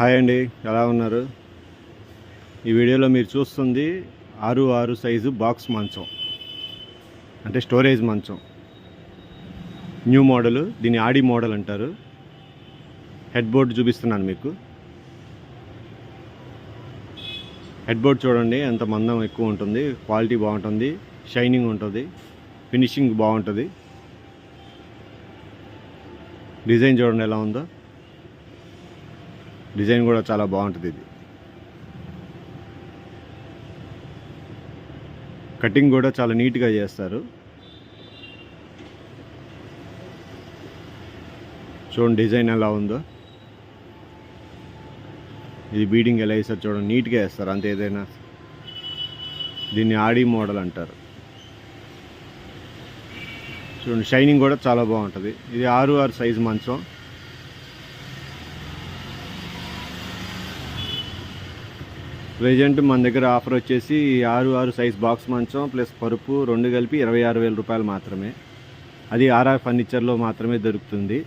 Hi అండి, ఎలా ఉన్నారు? ఈ వీడియోలో మీరు చూస్తుంది 6x6 సైజు బాక్స్ మంచం, అంటే స్టోరేజ్ మంచం. న్యూ మోడల్, దీన్ని ఆడి మోడల్ అంటారు. హెడ్ బోర్డ్ చూపిస్తున్నాను మీకు. హెడ్ బోర్డ్ చూడండి ఎంత మందం ఎక్కువ ఉంటుంది, క్వాలిటీ బాగుంటుంది, షైనింగ్ ఉంటుంది, ఫినిషింగ్ బాగుంటుంది. డిజైన్ చూడండి ఎలా ఉందో, డిజైన్ కూడా చాలా బాగుంటుంది. ఇది కటింగ్ కూడా చాలా నీట్గా చేస్తారు. చూడండి డిజైన్ ఎలా ఉందో. ఇది బీడింగ్ ఎలా వేస్తారు చూడండి, నీట్గా వేస్తారు అంతే. ఏదైనా దీన్ని ఆడి మోడల్ అంటారు. చూడండి షైనింగ్ కూడా చాలా బాగుంటుంది. ఇది 6x6 సైజు మంచం. ప్రెజెంట్ మన దగ్గర ఆఫర్ వచ్చేసి 6x6 సైజ్ బాక్స్ మంచం ప్లస్ పరుపు రెండు కలిపి 26,000 రూపాయలు మాత్రమే. అది ఆర్ఆర్ ఫర్నిచర్లో మాత్రమే దొరుకుతుంది.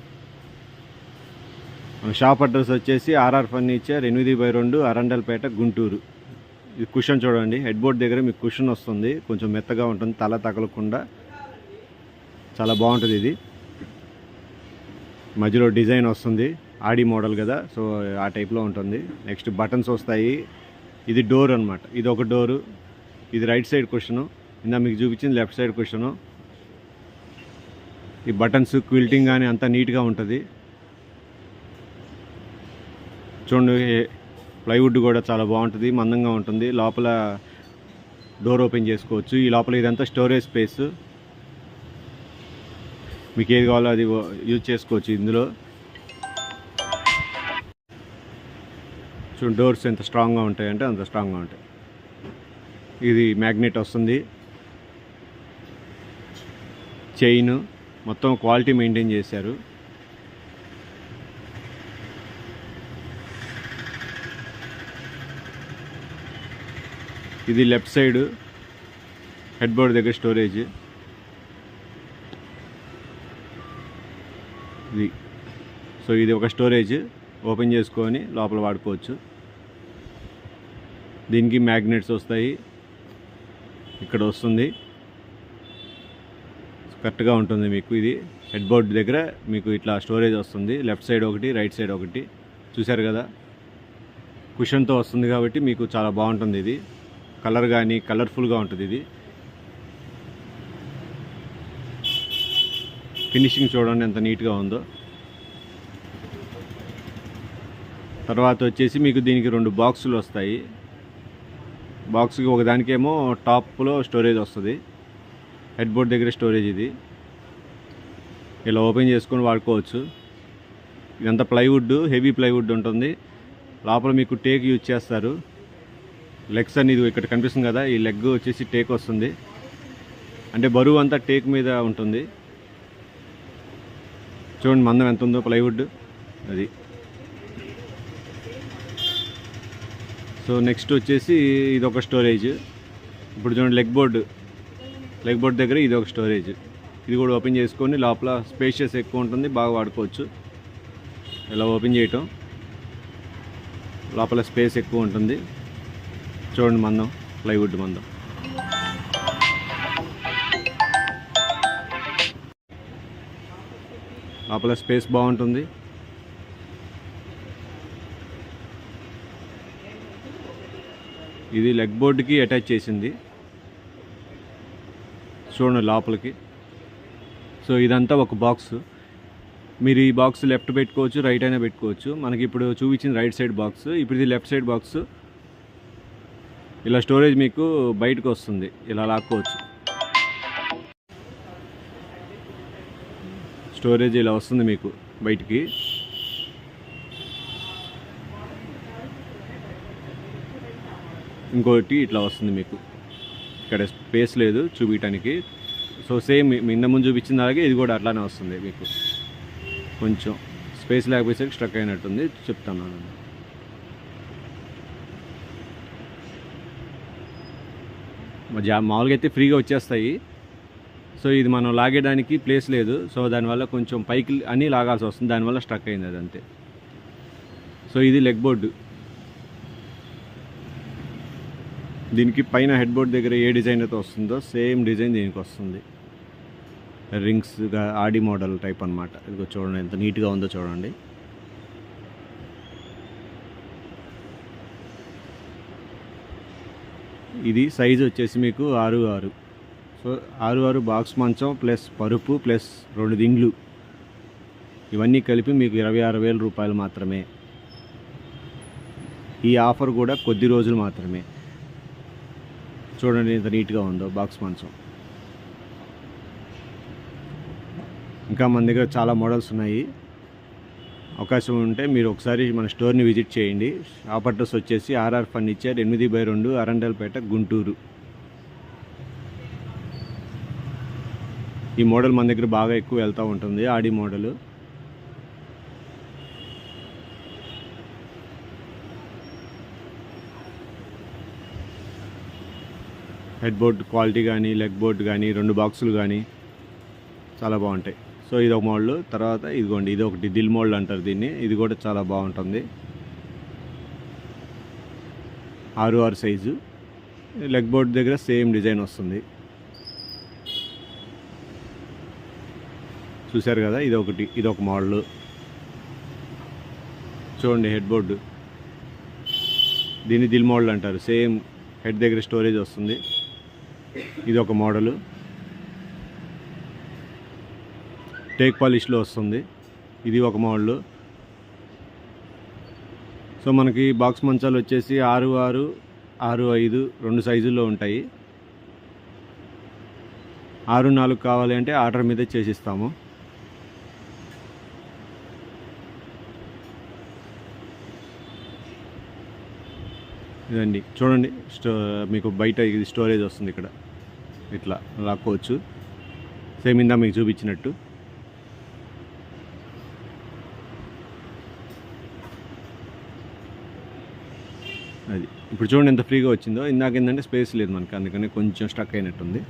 మన షాప్ అడ్రస్ వచ్చేసి ఆర్ఆర్ ఫర్నిచర్ 8/2 అరండల్పేట, గుంటూరు. ఇది కుషన్ చూడండి, హెడ్ బోర్డ్ దగ్గర మీకు కుషన్ వస్తుంది, కొంచెం మెత్తగా ఉంటుంది, తల తగలకుండా చాలా బాగుంటుంది. ఇది మధ్యలో డిజైన్ వస్తుంది, ఆడి మోడల్ కదా, సో ఆ టైప్లో ఉంటుంది. నెక్స్ట్ బటన్స్ వస్తాయి. ఇది డోర్ అనమాట, ఇది ఒక డోరు. ఇది రైట్ సైడ్ కుషను, ఇందా మీకు చూపించింది లెఫ్ట్ సైడ్ కుషను. ఈ బటన్స్ క్విల్టింగ్ కానీ అంతా నీట్గా ఉంటుంది. చూడండి ప్లైవుడ్ కూడా చాలా బాగుంటుంది, మందంగా ఉంటుంది. లోపల డోర్ ఓపెన్ చేసుకోవచ్చు. ఈ లోపల ఇదంతా స్టోరేజ్ స్పేస్, మీకు ఏది కావాలో అది యూజ్ చేసుకోవచ్చు ఇందులో. చూడండి డోర్స్ ఎంత స్ట్రాంగ్గా ఉంటాయంటే అంత స్ట్రాంగ్గా ఉంటాయి. ఇది మ్యాగ్నెట్ వస్తుంది, చైన్, మొత్తం క్వాలిటీ మెయింటైన్ చేశారు. ఇది లెఫ్ట్ సైడ్ హెడ్ బోర్డ్ దగ్గర స్టోరేజ్. ఇది సో ఇది ఒక స్టోరేజ్, ఓపెన్ చేసుకొని లోపల వాడుకోవచ్చు. దీనికి మ్యాగ్నెట్స్ వస్తాయి, ఇక్కడ వస్తుంది, కరెక్ట్గా ఉంటుంది మీకు. ఇది హెడ్ బోర్డ్ దగ్గర మీకు ఇట్లా స్టోరేజ్ వస్తుంది, లెఫ్ట్ సైడ్ ఒకటి, రైట్ సైడ్ ఒకటి. చూశారు కదా, కుషన్తో వస్తుంది కాబట్టి మీకు చాలా బాగుంటుంది. ఇది కలర్ కానీ కలర్ఫుల్గా ఉంటుంది. ఇది ఫినిషింగ్ చూడండి ఎంత నీట్గా ఉందో. తర్వాత వచ్చేసి మీకు దీనికి 2 బాక్సులు వస్తాయి. బాక్స్కి ఒకదానికేమో టాప్లో స్టోరేజ్ వస్తుంది, హెడ్ బోర్డ్ దగ్గర స్టోరేజ్. ఇది ఇలా ఓపెన్ చేసుకొని వాడుకోవచ్చు. ఇదంతా ప్లైవుడ్, హెవీ ప్లైవుడ్ ఉంటుంది. లోపల మీకు టేక్ యూజ్ చేస్తారు. లెగ్స్ అనేది ఇక్కడ కనిపిస్తుంది కదా, ఈ లెగ్ వచ్చేసి టేక్ వస్తుంది, అంటే బరువు అంతా టేక్ మీద ఉంటుంది. చూడండి మందం ఎంత ఉందో ప్లైవుడ్ అది. సో నెక్స్ట్ వచ్చేసి ఇది ఒక స్టోరేజ్. ఇప్పుడు చూడండి లెగ్ బోర్డ్ దగ్గర ఇది ఒక స్టోరేజ్. ఇది కూడా ఓపెన్ చేసుకొని లోపల స్పేషియస్ ఎక్కువ ఉంటుంది, బాగా వాడుకోవచ్చు. ఇలా ఓపెన్ చేయటం, లోపల స్పేస్ ఎక్కువ ఉంటుంది. చూడండి మందం, ప్లైవుడ్ మందం. లోపల స్పేస్ బాగుంటుంది. ఇది లెగ్ బోర్డ్కి అటాచ్ చేసింది, చూడండి లోపలికి. సో ఇదంతా ఒక బాక్స్. మీరు ఈ బాక్స్ లెఫ్ట్ పెట్టుకోవచ్చు, రైట్ అయినా పెట్టుకోవచ్చు. మనకి ఇప్పుడు చూపించింది రైట్ సైడ్ బాక్స్, ఇప్పుడు ఇది లెఫ్ట్ సైడ్ బాక్స్. ఇలా స్టోరేజ్ మీకు బయటకు వస్తుంది, ఇలా లాక్కోవచ్చు. స్టోరేజ్ ఇలా వస్తుంది మీకు బయటికి. ఇంకోటి ఇట్లా వస్తుంది మీకు. ఇక్కడ స్పేస్ లేదు చూపించడానికి. సో సేమ్ ఇంత ముందు చూపించిన అలాగే ఇది కూడా అట్లానే వస్తుంది మీకు. కొంచెం స్పేస్ లేకపోయేసరికి స్ట్రక్ అయినట్టుంది, చెప్తాను. మామూలుగా అయితే ఫ్రీగా వచ్చేస్తాయి. సో ఇది మనం లాగేయడానికి ప్లేస్ లేదు, సో దానివల్ల కొంచెం పైకి అని లాగాల్సి వస్తుంది, దానివల్ల స్ట్రక్ అయింది అది అంతే. సో ఇది లెగ్ బోర్డు. దీనికి పైన హెడ్ బోర్డ్ దగ్గర ఏ డిజైన్ అయితే వస్తుందో సేమ్ డిజైన్ దీనికి వస్తుంది. రింగ్స్గా ఆడి మోడల్ టైప్ అనమాట. ఇదిగో చూడండి ఎంత నీట్గా ఉందో చూడండి. ఇది సైజు వచ్చేసి మీకు 6'6". సో 6'6" బాక్స్ మంచం ప్లస్ పరుపు ప్లస్ 2 దిండ్లు ఇవన్నీ కలిపి మీకు 26,000 రూపాయలు మాత్రమే. ఈ ఆఫర్ కూడా కొద్ది రోజులు మాత్రమే. చూడండి ఎంత నీట్గా ఉందో బాక్స్ మంచం. ఇంకా మన దగ్గర చాలా మోడల్స్ ఉన్నాయి. అవకాశం ఉంటే మీరు ఒకసారి మన స్టోర్ని విజిట్ చేయండి. షాప్ అడ్రస్ వచ్చేసి ఆర్ఆర్ ఫర్నిచర్ 8/2 అరండల్పేట గుంటూరు. ఈ మోడల్ మన దగ్గర బాగా ఎక్కువ వెళ్తూ ఉంటుంది, ఆడి మోడల్. హెడ్ బోర్డ్ క్వాలిటీ కానీ లెగ్ బోర్డ్ కానీ 2 బాక్సులు కానీ చాలా బాగుంటాయి. సో ఇది ఒక మోడల్. తర్వాత ఇదిగోండి ఇది ఒకటి దిల్ మోడల్ అంటారు దీన్ని. ఇది కూడా చాలా బాగుంటుంది. 6'6" సైజు. లెగ్ బోర్డ్ దగ్గర సేమ్ డిజైన్ వస్తుంది. చూశారు కదా, ఇది ఒక మోడల్. చూడండి హెడ్ బోర్డు, దీన్ని దిల్ మోడల్ అంటారు. సేమ్ హెడ్ దగ్గర స్టోరేజ్ వస్తుంది. ఇది ఒక మోడలు, టేక్ పాలిష్లో వస్తుంది. ఇది ఒక మోడల్. సో మనకి బాక్స్ మంచాలు వచ్చేసి 6'6", 6'5" 2 సైజుల్లో ఉంటాయి. 6'4" కావాలి అంటే ఆర్డర్ మీదే చేసిస్తాము. ఇదండి చూడండి, మీకు బయట ఇది స్టోరేజ్ వస్తుంది. ఇక్కడ ఇట్లా లాక్కోవచ్చు, సేమ్ ఇందా మీకు చూపించినట్టు. అది ఇప్పుడు చూడండి ఎంత ఫ్రీగా వచ్చిందో. ఇందాక ఏంటంటే స్పేస్ లేదు మనకి, అందుకని కొంచెం స్టక్ అయినట్టుంది.